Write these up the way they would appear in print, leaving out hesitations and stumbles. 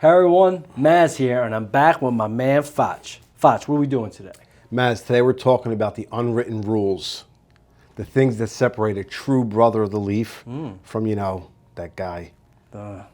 Hey everyone, Mazz here, and I'm back with my man Faccia. Faccia, what are we doing today? Mazz, today we're talking about the unwritten rules. The things that separate a true brother of the leaf from, you know, that guy. Yeah,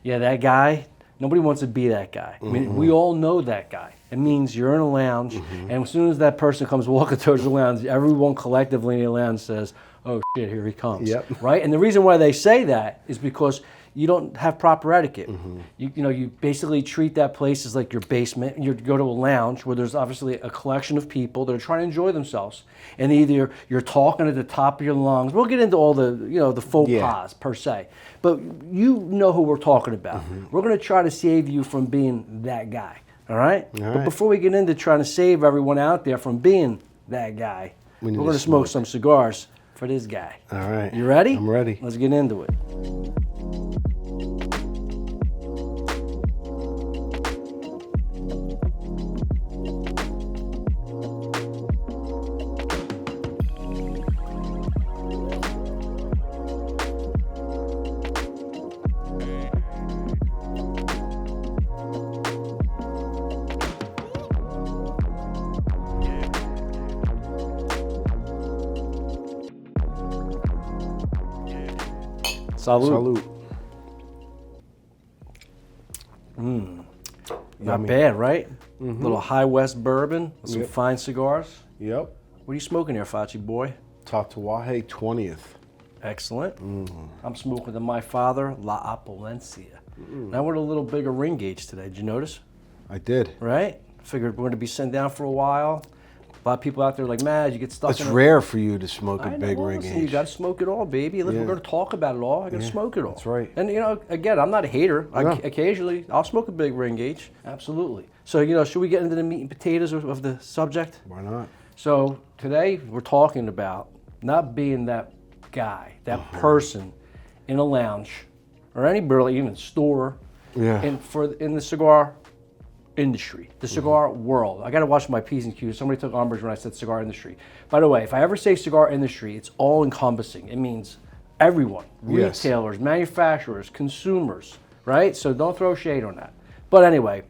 that guy, nobody wants to be that guy. I mean, we all know that guy. It means you're in a lounge, and as soon as that person comes walking towards the lounge, everyone collectively in the lounge says, oh shit, here he comes. Yep. Right? And the reason why they say that is because you don't have proper etiquette. You basically treat that place as like your basement. You go to a lounge where there's obviously a collection of people that are trying to enjoy themselves, and either you're talking at the top of your lungs. We'll get into all the the faux pas per se, but you know who we're talking about. We're going to try to save you from being that guy. All right. But before we get into trying to save everyone out there from being that guy, we're going to smoke some cigars for this guy. All right. You ready? I'm ready. Let's get into it. Salute. Not bad, right? Little High West bourbon, some fine cigars. Yep. What are you smoking here, Faccia boy? Tatuaje 20th. Excellent. I'm smoking the My Father La Opulencia. Now we're at a little bigger ring gauge today. Did you notice? I did. Right? Figured we're going to be sitting down for a while. A lot of people out there are like, Mazz, you get stuck It's in rare for you to smoke a I big know, ring listen, gauge. you got to smoke it all, baby. Listen, we're going to talk about it all. I got to smoke it all. That's right. And again, I'm not a hater. Occasionally, I'll smoke a big ring gauge. Absolutely. So should we get into the meat and potatoes of the subject? Why not? So today we're talking about not being that guy, that person in a lounge or any barely even store in the cigar industry, the cigar world. I got to watch my P's and Q's. Somebody took umbrage when I said cigar industry. By the way, if I ever say cigar industry, it's all encompassing. It means everyone, retailers, manufacturers, consumers, right? So don't throw shade on that. But anyway,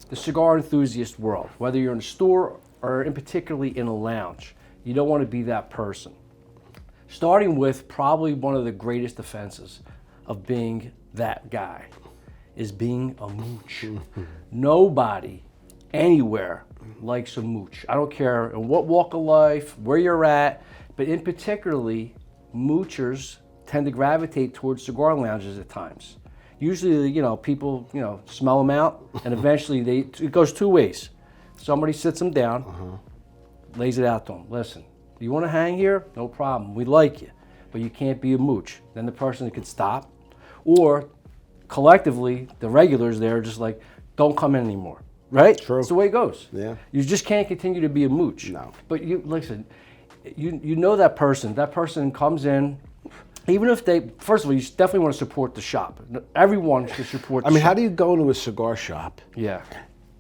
the cigar enthusiast world, whether you're in a store or in particularly in a lounge, you don't want to be that person. Starting with probably one of the greatest offenses of being that guy is being a mooch. Nobody anywhere likes a mooch. I don't care in what walk of life, where you're at, but in particularly, moochers tend to gravitate towards cigar lounges at times. Usually, people, smell them out, and eventually it goes two ways. Somebody sits them down, lays it out to them. Listen, you want to hang here? No problem. We like you, but you can't be a mooch. Then the person could stop, or collectively, the regulars there are just like, don't come in anymore, right? True. That's the way it goes. Yeah. You just can't continue to be a mooch. No. But listen, you know that person comes in, even if first of all, you definitely want to support the shop. Everyone should support the shop. how do you go into a cigar shop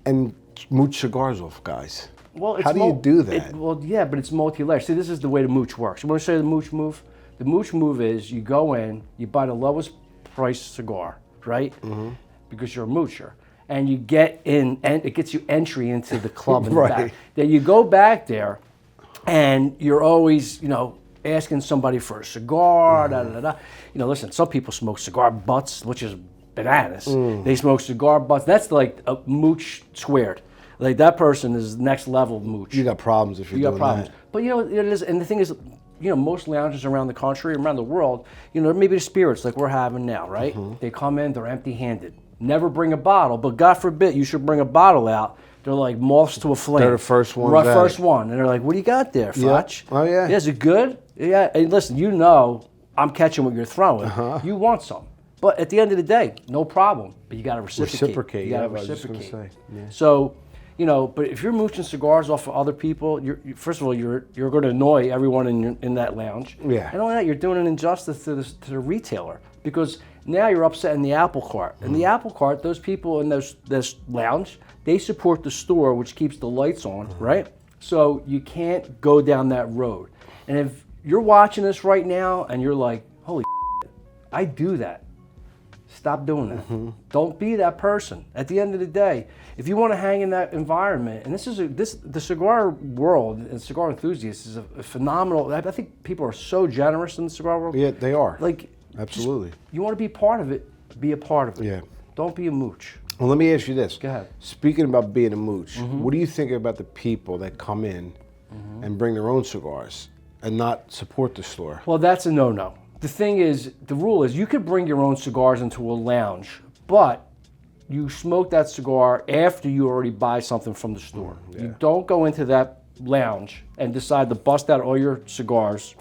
and mooch cigars off guys? Well, how do you do that? But it's multi-layered. See, this is the way the mooch works. You want to show you the mooch move? The mooch move is you go in, you buy the lowest price cigar, right? Because you're a moocher. And you get in, and it gets you entry into the club in the back. Then you go back there, and you're always, asking somebody for a cigar, listen, some people smoke cigar butts, which is bananas. They smoke cigar butts. That's like a mooch squared. Like that person is next level mooch. You got problems if you're doing that. But it is, and the thing is, most lounges around the country, around the world, maybe the spirits like we're having now, right? They come in, they're empty-handed. Never bring a bottle, but God forbid you should bring a bottle out. They're like moths to a flame. They're the first one. First one. And they're like, what do you got there, Faccia? Oh, yeah. Is it good? Yeah. And listen, I'm catching what you're throwing. You want some. But at the end of the day, no problem. But you got to reciprocate. You got to reciprocate. So, but if you're mooching cigars off of other people, first of all, you're going to annoy everyone in that lounge. Yeah. And only that, you're doing an injustice to the retailer, because now you're upsetting the apple cart. And the apple cart, those people in this lounge, they support the store, which keeps the lights on, right? So you can't go down that road. And if you're watching this right now and you're like, holy shit, I do that. Stop doing that. Don't be that person. At the end of the day, if you want to hang in that environment, and the cigar world and cigar enthusiasts is a phenomenal. I think people are so generous in the cigar world. Yeah, they are. Like, absolutely. You want to be part of it, be a part of it. Yeah. Don't be a mooch. Well, let me ask you this. Go ahead. Speaking about being a mooch, what do you think about the people that come in and bring their own cigars and not support the store? Well, that's a no-no. The thing is, the rule is you could bring your own cigars into a lounge, but you smoke that cigar after you already buy something from the store. Yeah. You don't go into that lounge and decide to bust out all your cigars.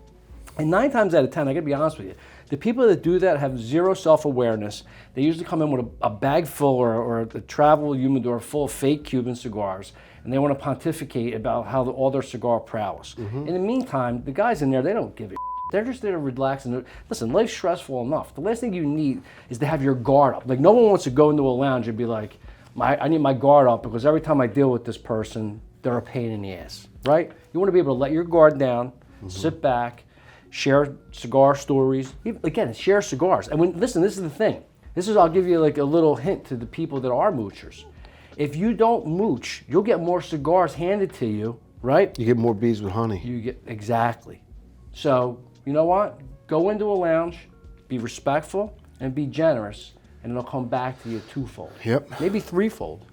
And 9 times out of 10, I gotta be honest with you, the people that do that have zero self-awareness. They usually come in with a bag full or a travel humidor full of fake Cuban cigars, and they want to pontificate about how all their cigar prowess. In the meantime, the guys in there, they don't give a They're just there to relax. And listen, life's stressful enough. The last thing you need is to have your guard up. Like, no one wants to go into a lounge and be like, I need my guard up because every time I deal with this person, they're a pain in the ass, right? You want to be able to let your guard down, sit back, share cigar stories. Again, share cigars. And listen, this is the thing. I'll give you like a little hint to the people that are moochers. If you don't mooch, you'll get more cigars handed to you, right? You get more bees with honey. Exactly. So, you know what? Go into a lounge, be respectful, and be generous, and it'll come back to you twofold. Yep. Maybe threefold,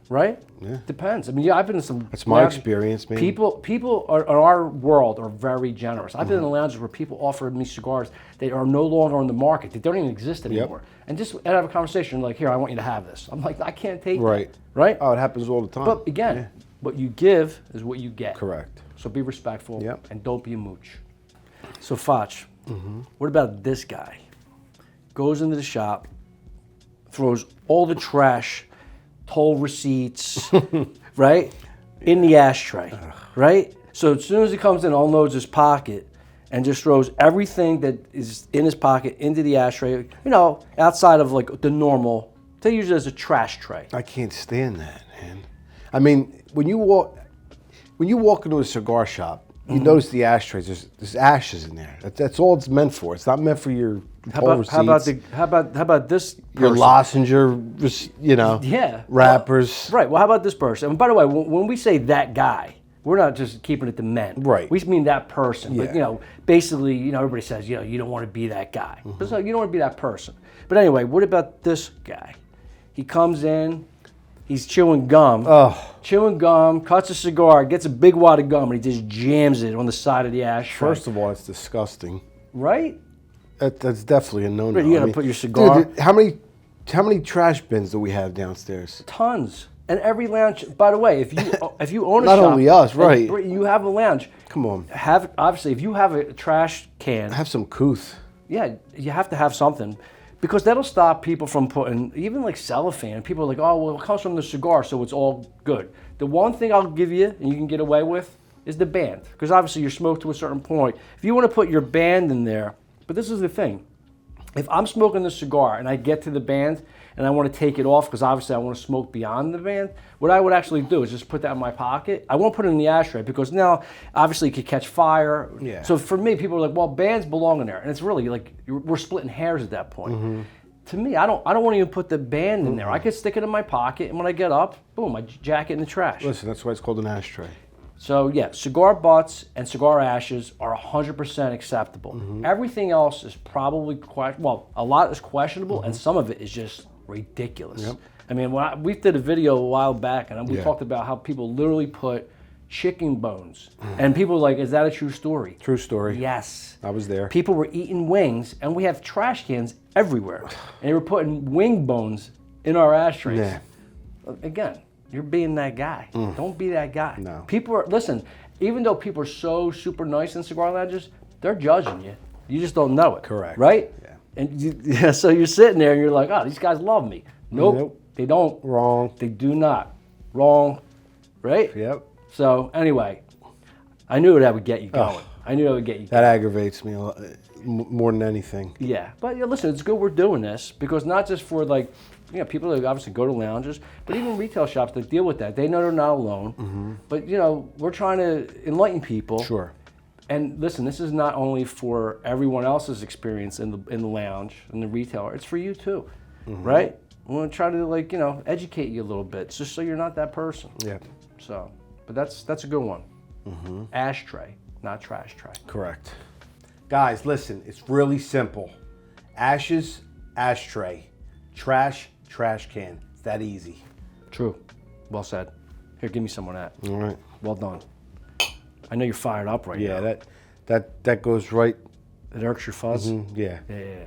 right? Yeah. Depends. I mean, I've been in some. That's my experience, man. People in our world are very generous. I've been in lounges where people offered me cigars that are no longer on the market. They don't even exist anymore. And just have a conversation like, here, I want you to have this. I'm like, I can't take that. Right? Oh, it happens all the time. But again, what you give is what you get. Correct. So be respectful and don't be a mooch. So Facc, what about this guy? Goes into the shop, throws all the trash, toll receipts, right, in the ashtray, right? So as soon as he comes in, unloads his pocket and just throws everything that is in his pocket into the ashtray, you know, outside of like the normal, they use it as a trash tray. I can't stand that, man. I mean, when you walk into a cigar shop, you notice the ashtrays. There's ashes in there. That's all it's meant for. It's not meant for your toll receipts. How about this person? Your lozenge, you know, wrappers. Right. Well, how about this person? And by the way, when we say that guy, we're not just keeping it to men. Right. We mean that person. Yeah. But, you know, basically, you know, everybody says, you know, you don't want to be that guy. But so you don't want to be that person. But anyway, what about this guy? He comes in, he's chewing gum. Chewing gum, cuts a cigar, gets a big wad of gum, and he just jams it on the side of the ashtray. First of all, it's disgusting. Right? That's definitely a no-no. You're gonna put your cigar. Dude, how many trash bins do we have downstairs? Tons. And every lounge. By the way, if you own a not shop, only us, right? You have a lounge. Come on. Obviously, if you have a trash can, have some couth. Yeah, you have to have something. Because that'll stop people from putting, even like cellophane. People are like, oh, well, it comes from the cigar, so it's all good. The one thing I'll give you, and you can get away with, is the band. Because obviously you're smoked to a certain point. If you want to put your band in there, but this is the thing. If I'm smoking the cigar and I get to the band and I want to take it off, because obviously I want to smoke beyond the band, what I would actually do is just put that in my pocket. I won't put it in the ashtray because now, obviously, it could catch fire. Yeah. So for me, people are like, well, bands belong in there. And it's really like, we're splitting hairs at that point. To me, I don't want to even put the band in there. I could stick it in my pocket, and when I get up, boom, I jack it in the trash. Listen, that's why it's called an ashtray. So yeah, cigar butts and cigar ashes are 100% acceptable. Everything else is probably, a lot is questionable, and some of it is just ridiculous. I mean, we did a video a while back, and we talked about how people literally put chicken bones. And people were like, is that a true story? True story. Yes. I was there. People were eating wings, and we have trash cans everywhere. And they were putting wing bones in our ashtrays. Yeah. Again, you're being that guy. Don't be that guy. No. People are, listen, even though people are so super nice in cigar lounges, they're judging you. You just don't know it. Correct. Right? Yeah. And so you're sitting there and you're like, oh, these guys love me. Nope. They don't. Wrong. They do not. Wrong. Right? Yep. So anyway, I knew that would get you going. I knew that would get you going. That aggravates me a lot, more than anything. Yeah, but yeah, listen, it's good we're doing this because not just for like, you know, people that obviously go to lounges, but even retail shops that deal with that. They know they're not alone. But you know, we're trying to enlighten people. Sure. And listen, this is not only for everyone else's experience in the lounge and the retailer. It's for you too. right? We want to try to, like, you know, educate you a little bit, just so you're not that person. Yeah. So, but that's a good one. Ashtray, not trash tray. Correct. Guys, listen, it's really simple. Ashes, ashtray. Trash, trash can. It's that easy. True. Well said. Here, give me some of that. All right. Well done. I know you're fired up right now. Yeah, that goes right. It irks your fuzz? Yeah. Yeah.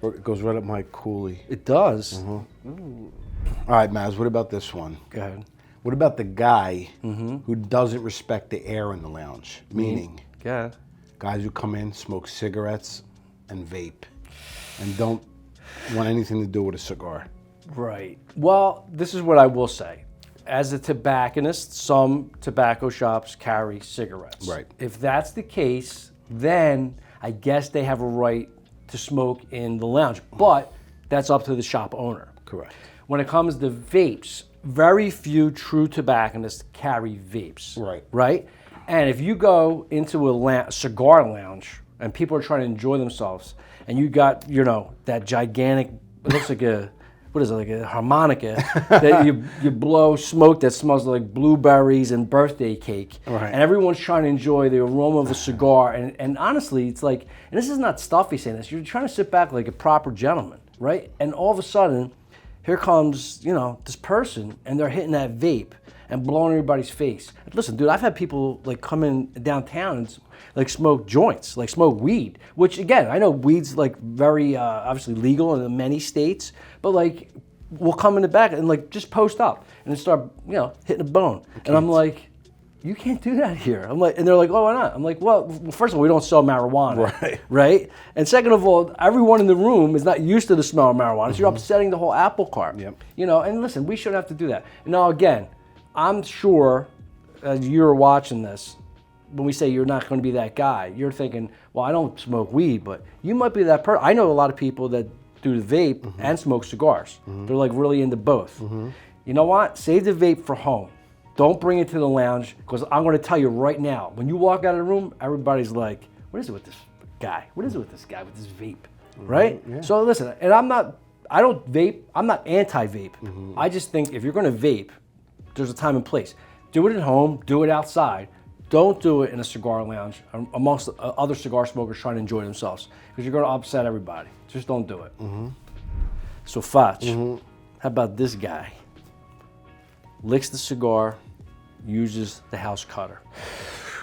It goes right up my coolie. It does. All right, Mazz, what about this one? Go ahead. What about the guy who doesn't respect the air in the lounge? Meaning, Go ahead. guys who come in, smoke cigarettes and vape, and don't want anything to do with a cigar. Right. Well, this is what I will say. As a tobacconist, some tobacco shops carry cigarettes. Right. If that's the case, then I guess they have a right to smoke in the lounge. But that's up to the shop owner. Correct. When it comes to vapes, very few true tobacconists carry vapes. Right. Right? And if you go into a cigar lounge and people are trying to enjoy themselves, and you got, you know, that gigantic, it looks like a, what is it, like a harmonica that you blow smoke that smells like blueberries and birthday cake. Right. And everyone's trying to enjoy the aroma of a cigar. And honestly, it's like, and this is not stuffy saying this, you're trying to sit back like a proper gentleman, right? And all of a sudden, here comes, you know, this person, and they're hitting that vape and blowing everybody's face. Listen, dude, I've had people like come in downtown and like smoke joints, like smoke weed, which again, I know weed's like very obviously legal in many states, but like we'll come in the back and like just post up and then start, you know, hitting a bone. And I'm like, you can't do that here. I'm like, and they're like, oh, why not? I'm like, well, first of all, we don't sell marijuana, right? And second of all, everyone in the room is not used to the smell of marijuana, so you're upsetting the whole apple cart. Yep. You know, and listen, we shouldn't have to do that. Now, again, I'm sure as you're watching this, when we say you're not going to be that guy, you're thinking, well, I don't smoke weed, but you might be that person. I know a lot of people that do the vape and smoke cigars. They're like really into both. You know what? Save the vape for home. Don't bring it to the lounge, because I'm going to tell you right now, when you walk out of the room, everybody's like, what is it with this guy? What is it with this guy with this vape? Right? Yeah. So listen, and I don't vape. I'm not anti-vape. I just think if you're going to vape, there's a time and place. Do it at home. Do it outside. Don't do it in a cigar lounge amongst other cigar smokers trying to enjoy themselves, because you're going to upset everybody. Just don't do it. So Facc, how about this guy? Licks the cigar, uses the house cutter.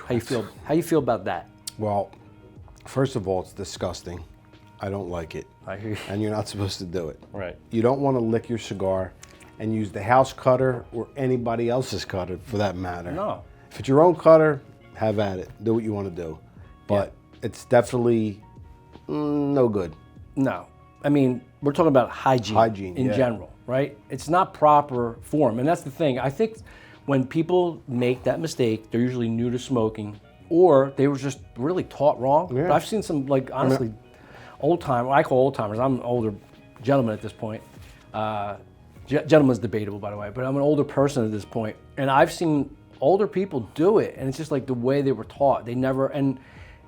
How you feel? How you feel about that? Well, first of all, it's disgusting. I don't like it. I hear you. And you're not supposed to do it. Right. You don't want to lick your cigar and use the house cutter or anybody else's cutter for that matter. No. If it's your own cutter, have at it. Do what you want to do. But it's definitely no good. No. I mean, we're talking about hygiene in general, right? It's not proper form. And that's the thing. I think when people make that mistake, they're usually new to smoking, or they were just really taught wrong. Yeah. But I've seen some, like, honestly, old timers. I call old timers. I'm an older gentleman at this point. Gentleman's debatable, by the way, but I'm an older person at this point. And I've seen older people do it, and it's just like the way they were taught. They never, and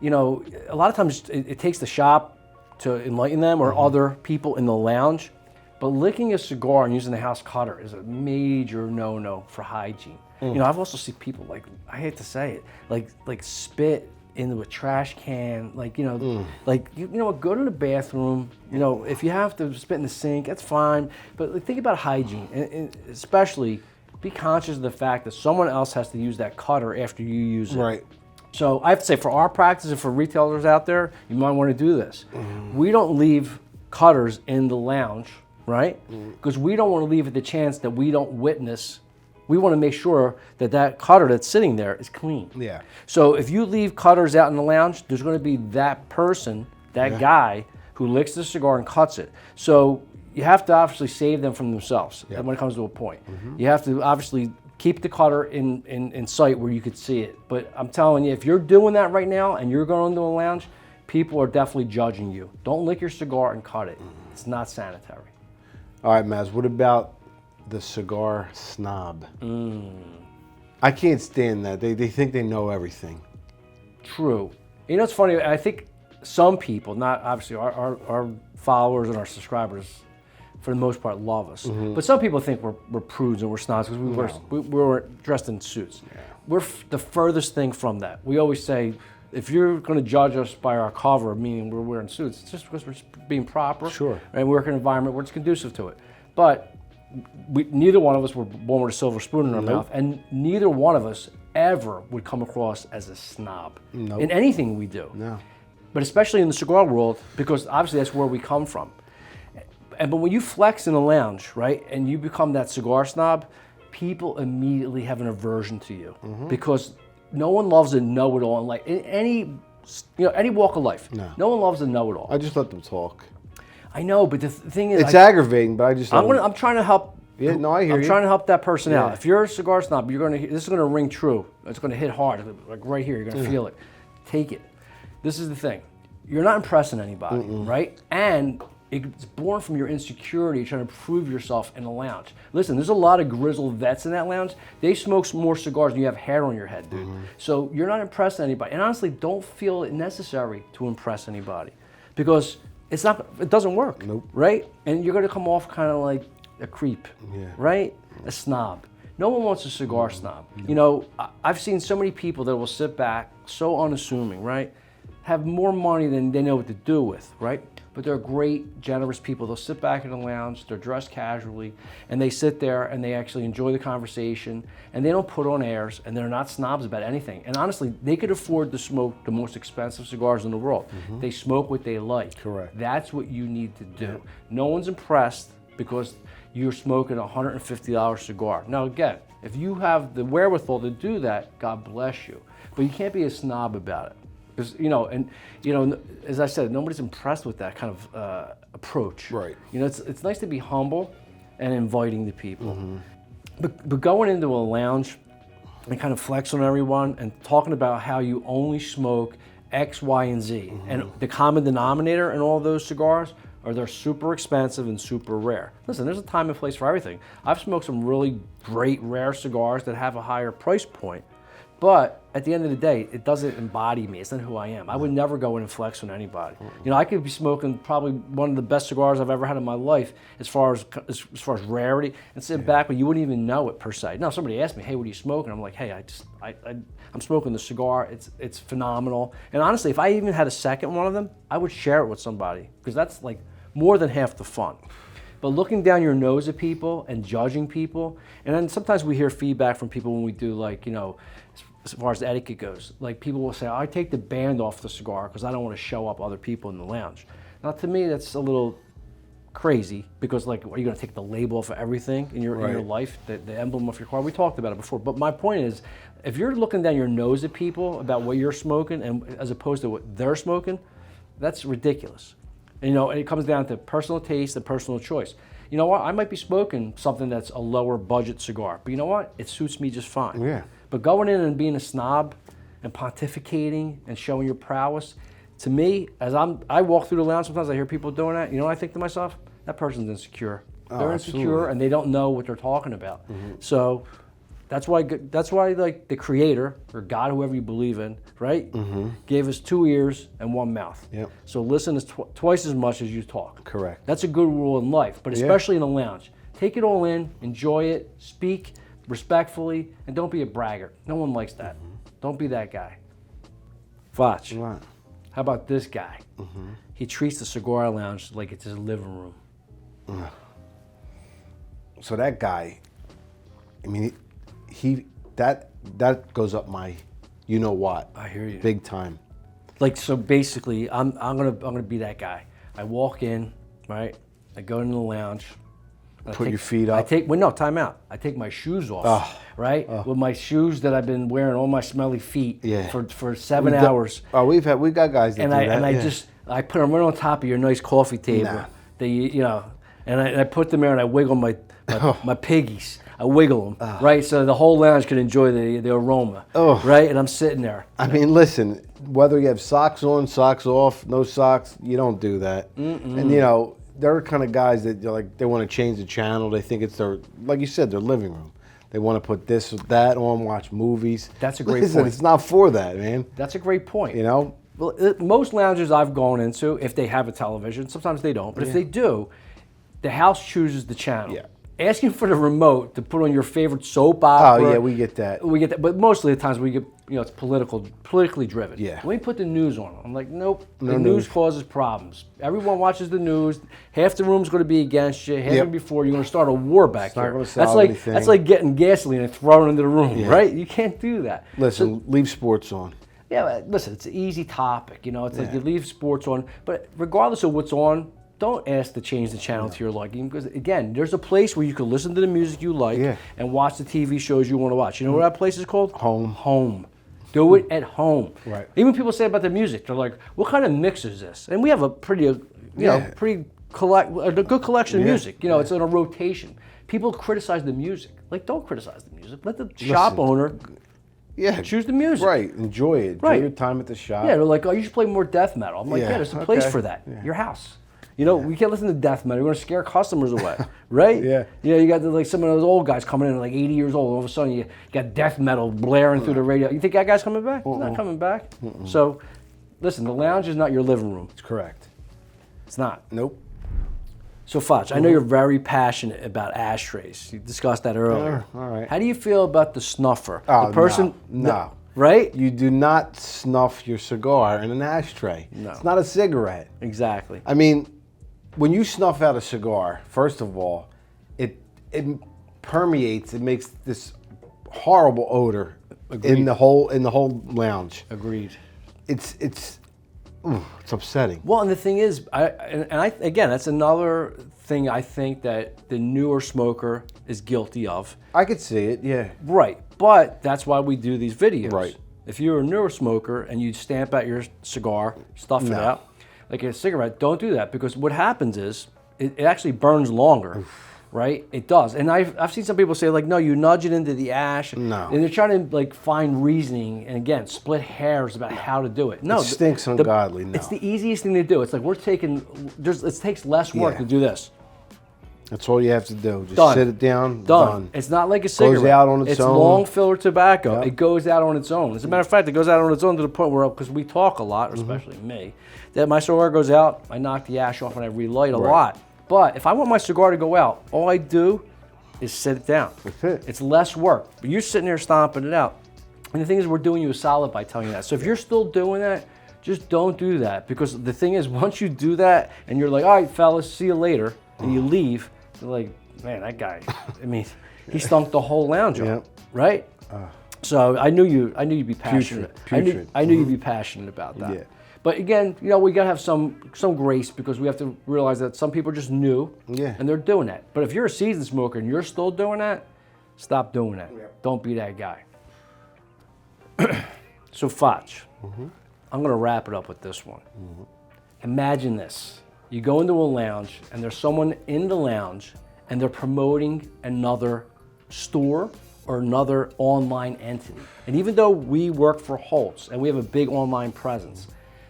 you know, a lot of times it takes the shop to enlighten them or other people in the lounge. But licking a cigar and using the house cutter is a major no-no for hygiene. You know, I've also seen people, like, I hate to say it, like spit into a trash can, like, you know, like, you know what, go to the bathroom, you know, if you have to spit in the sink, that's fine, but like, think about hygiene, and especially be conscious of the fact that someone else has to use that cutter after you use it. Right. So I have to say, for our practice and for retailers out there, you might want to do this. We don't leave cutters in the lounge, right? Because we don't want to leave it the chance that we don't witness. We want to make sure that that cutter that's sitting there is clean. Yeah. So if you leave cutters out in the lounge, there's going to be that person, that guy, who licks the cigar and cuts it. So you have to obviously save them from themselves when it comes to a point. You have to obviously keep the cutter in sight where you could see it. But I'm telling you, if you're doing that right now and you're going into a lounge, people are definitely judging you. Don't lick your cigar and cut it. It's not sanitary. All right, Mazz, what about the cigar snob? I can't stand that. They think they know everything. True. You know, it's funny. I think some people, not obviously our followers and our subscribers, for the most part, love us. But some people think we're prudes and we're snobs because we were dressed in suits. Yeah. We're the furthest thing from that. We always say, if you're going to judge us by our cover, meaning we're wearing suits, it's just because we're just being proper. Sure. And we work in an environment where it's conducive to it. But neither one of us were born with a silver spoon in our mouth, and neither one of us ever would come across as a snob in anything we do. No. But especially in the cigar world, because obviously that's where we come from. But when you flex in a lounge, right, and you become that cigar snob, people immediately have an aversion to you because no one loves a know-it-all. Like in any walk of life, no one loves a know-it-all. I just let them talk. I know, but the thing is, it's aggravating. But I just I'm trying to help. Yeah, no, I hear you. I'm trying to help that person out. If you're a cigar snob, this is gonna ring true. It's gonna hit hard, like right here. You're gonna feel it. Take it. This is the thing. You're not impressing anybody, right? And it's born from your insecurity, trying to prove yourself in a lounge. Listen, there's a lot of grizzled vets in that lounge. They smoke more cigars than you have hair on your head, dude. So you're not impressing anybody. And honestly, don't feel it necessary to impress anybody because it doesn't work, right? And you're gonna come off kind of like a creep, right? A snob. No one wants a cigar snob. You know, I've seen so many people that will sit back, so unassuming, right? Have more money than they know what to do with, right? But they're great, generous people. They'll sit back in the lounge, they're dressed casually, and they sit there and they actually enjoy the conversation, and they don't put on airs, and they're not snobs about anything. And honestly, they could afford to smoke the most expensive cigars in the world. They smoke what they like. Correct. That's what you need to do. No one's impressed because you're smoking a $150 cigar. Now again, if you have the wherewithal to do that, God bless you. But you can't be a snob about it. Because, as I said, nobody's impressed with that kind of approach. Right. It's nice to be humble and inviting to people. But going into a lounge and kind of flex on everyone and talking about how you only smoke X, Y, and Z. And the common denominator in all those cigars are they're super expensive and super rare. Listen, there's a time and place for everything. I've smoked some really great rare cigars that have a higher price point. But at the end of the day, it doesn't embody me. It's not who I am. I would never go in and flex on anybody. I could be smoking probably one of the best cigars I've ever had in my life as far as rarity, and sit back, but you wouldn't even know it per se. Now, somebody asked me, "Hey, what are you smoking?" I'm like, "Hey, I'm smoking the cigar. It's phenomenal." And honestly, if I even had a second one of them, I would share it with somebody because that's like more than half the fun. But looking down your nose at people and judging people, and then sometimes we hear feedback from people when we do as far as etiquette goes. Like people will say, I take the band off the cigar because I don't want to show up other people in the lounge. Now to me, that's a little crazy because are you going to take the label off of everything in your life, the emblem of your car? We talked about it before. But my point is, if you're looking down your nose at people about what you're smoking and as opposed to what they're smoking, that's ridiculous. And it comes down to personal taste and personal choice. You know what? I might be smoking something that's a lower budget cigar, but you know what? It suits me just fine. Yeah. But going in and being a snob and pontificating and showing your prowess, to me, I walk through the lounge sometimes, I hear people doing that. You know what I think to myself? That person's insecure. They're insecure and they don't know what they're talking about. So that's why like the Creator or God, whoever you believe in, right? Gave us 2 ears and 1 mouth. Yep. So listen twice as much as you talk. Correct. That's a good rule in life, but especially in a lounge. Take it all in, enjoy it, speak respectfully, and don't be a braggart. No one likes that. Don't be that guy. Facc, how about this guy? He treats the cigar lounge like it's his living room. So that guy, I mean, that goes up my, you know what? I hear you. Big time. So basically, I'm gonna be that guy. I walk in, right? I go into the lounge. Put your feet up. Time out. I take my shoes off, right? With my shoes that I've been wearing on my smelly feet for 7 hours. We've got guys that do that. And I put them right on top of your nice coffee table. And I put them there and I wiggle my piggies. I wiggle them, right? So the whole lounge can enjoy the aroma, right? And I'm sitting there. I mean, listen, whether you have socks on, socks off, no socks, you don't do that. And they're the kind of guys that they want to change the channel. They think it's like you said, their living room. They want to put this or that on, watch movies. That's a great point. It's not for that, man. That's a great point. Well, most lounges I've gone into, if they have a television, sometimes they don't, but if they do, the house chooses the channel. Yeah. Asking for the remote to put on your favorite soap opera. Oh yeah, we get that. We get that, but mostly the times we get, it's politically driven. Yeah. Let me put the news on. I'm like, nope. No the news. news causes problems. Everyone watches the news. Half the room's going to be against you. Half going to be for you. You're going to start a war back not here. gonna solve anything. That's like getting gasoline and throwing it into the room, right? You can't do that. Listen, leave sports on. Yeah, but listen, it's an easy topic. It's like you leave sports on, but regardless of what's on, don't ask to change the channel to your liking, because again, there's a place where you can listen to the music you like and watch the TV shows you want to watch. You know what that place is called? Home. Home. Do it at home. Right. Even people say about the music, they're like, "What kind of mix is this?" And we have a pretty, a good collection of music. It's on a rotation. People criticize the music. Like, don't criticize the music. Let the shop owner. Yeah, choose the music. Right, enjoy it. Enjoy your time at the shop. Yeah, they're like, "Oh, you should play more death metal." I'm like, "Yeah, there's a place for that. Your house." We can't listen to death metal. We're going to scare customers away, right? Yeah. You got some of those old guys coming in, like 80 years old. All of a sudden, you got death metal blaring through the radio. You think that guy's coming back? He's not coming back. So, listen, the lounge is not your living room. It's correct. It's not. Nope. So, Faccia, I know you're very passionate about ashtrays. You discussed that earlier. All right. How do you feel about the snuffer? Oh, the person, no. Right? You do not snuff your cigar in an ashtray. No. It's not a cigarette. Exactly. I mean, when you snuff out a cigar, first of all, it permeates. It makes this horrible odor in the whole lounge. Agreed. It's upsetting. Well, and the thing is, again, that's another thing I think that the newer smoker is guilty of. I could see it, yeah. Right, but that's why we do these videos. Right. If you're a newer smoker and you stamp out your cigar, stuff it out, like a cigarette, don't do that, because what happens is it actually burns longer. Right, it does, and I've seen some people say, like, no, you nudge it into the ash, and they're trying to like find reasoning and again split hairs about how to do it. No, it stinks ungodly. No, it's the easiest thing to do. It's like it takes less work to do this. That's all you have to do. Just sit it down. Done. It's not like a cigarette. Goes out on its own. It's long filler tobacco. Yep. It goes out on its own. As a matter of fact, it goes out on its own to the point where, because we talk a lot, especially me, that my cigar goes out, I knock the ash off and I relight a lot. But if I want my cigar to go out, all I do is sit it down. That's it. It's less work. But you're sitting there stomping it out. And the thing is, we're doing you a solid by telling you that. So if you're still doing that, just don't do that. Because the thing is, once you do that and you're like, all right, fellas, see you later, and you leave, you're like, man, that guy, I mean, he stunk the whole lounge up, right? So I knew you'd be passionate. Putrid. I knew you'd be passionate about that. Yeah. But again, we gotta have some grace, because we have to realize that some people are just new, and they're doing that. But if you're a seasoned smoker and you're still doing that, stop doing that. Don't be that guy. So, Faccia, I'm gonna wrap it up with this one. Imagine this: you go into a lounge, and there's someone in the lounge, and they're promoting another store or another online entity. And even though we work for Holtz and we have a big online presence,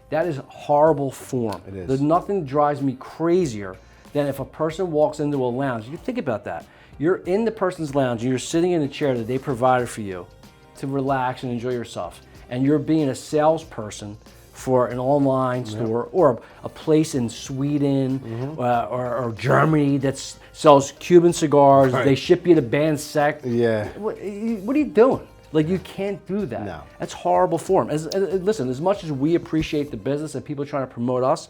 that is horrible form. It is. There's nothing drives me crazier than if a person walks into a lounge. You think about that. You're in the person's lounge and you're sitting in a chair that they provided for you to relax and enjoy yourself. And you're being a salesperson for an online store or a place in Sweden or Germany that sells Cuban cigars. They ship you to banned sect. What are you doing? Like, you can't do that. No. That's horrible form. Listen, as much as we appreciate the business and people trying to promote us,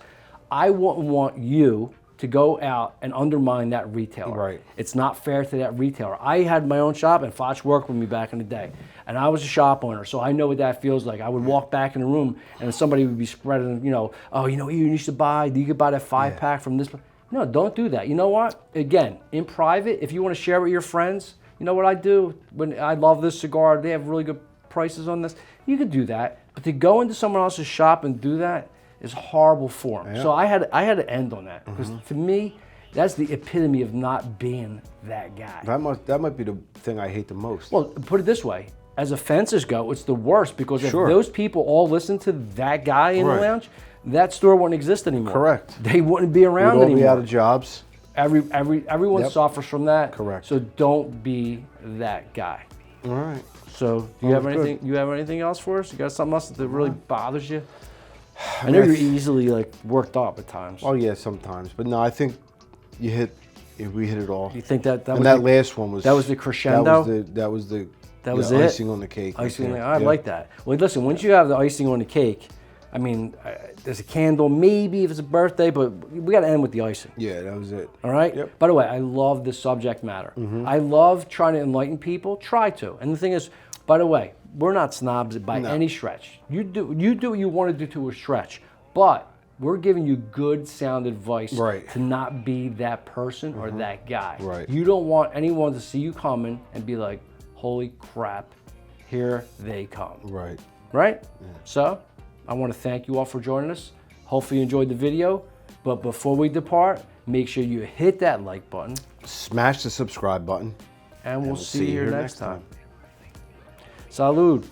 I wouldn't want you to go out and undermine that retailer. Right. It's not fair to that retailer. I had my own shop, and Faccia worked with me back in the day. And I was a shop owner, so I know what that feels like. I would walk back in the room, and somebody would be spreading, oh, you used to buy, you could buy that 5-pack from this. No, don't do that. You know what? Again, in private, if you want to share with your friends, you know what I do? When I love this cigar, they have really good prices on this. You could do that, but to go into someone else's shop and do that is horrible form. So I had to end on that, because to me, that's the epitome of not being that guy. That might be the thing I hate the most. Well, put it this way: as offenses go, it's the worst, because if those people all listen to that guy in the lounge, that store wouldn't exist anymore. Correct. They wouldn't be around We'd all anymore. be out of jobs. Everyone suffers from that. Correct. So don't be that guy. All right. So do you have anything? Good. You have anything else for us? You got something else that really bothers you? I know you're easily worked up at times. Oh yeah, sometimes. But no, I think you hit we hit it all. You think that and that last one was... That was the crescendo? That was the it? icing on the cake. Icing I like that. Well, listen, once you have the icing on the cake, I mean, there's a candle, maybe if it's a birthday, but we got to end with the icing. Yeah, that was it. All right? Yep. By the way, I love the subject matter. I love trying to enlighten people. Try to. And the thing is, by the way, we're not snobs by any stretch. You do what you want to do to a stretch. But we're giving you good sound advice to not be that person or that guy. Right. You don't want anyone to see you coming and be like, holy crap, here they come. Right. Right? Yeah. So, I want to thank you all for joining us. Hopefully you enjoyed the video. But before we depart, make sure you hit that like button. Smash the subscribe button. And we'll see you here next time. Salud.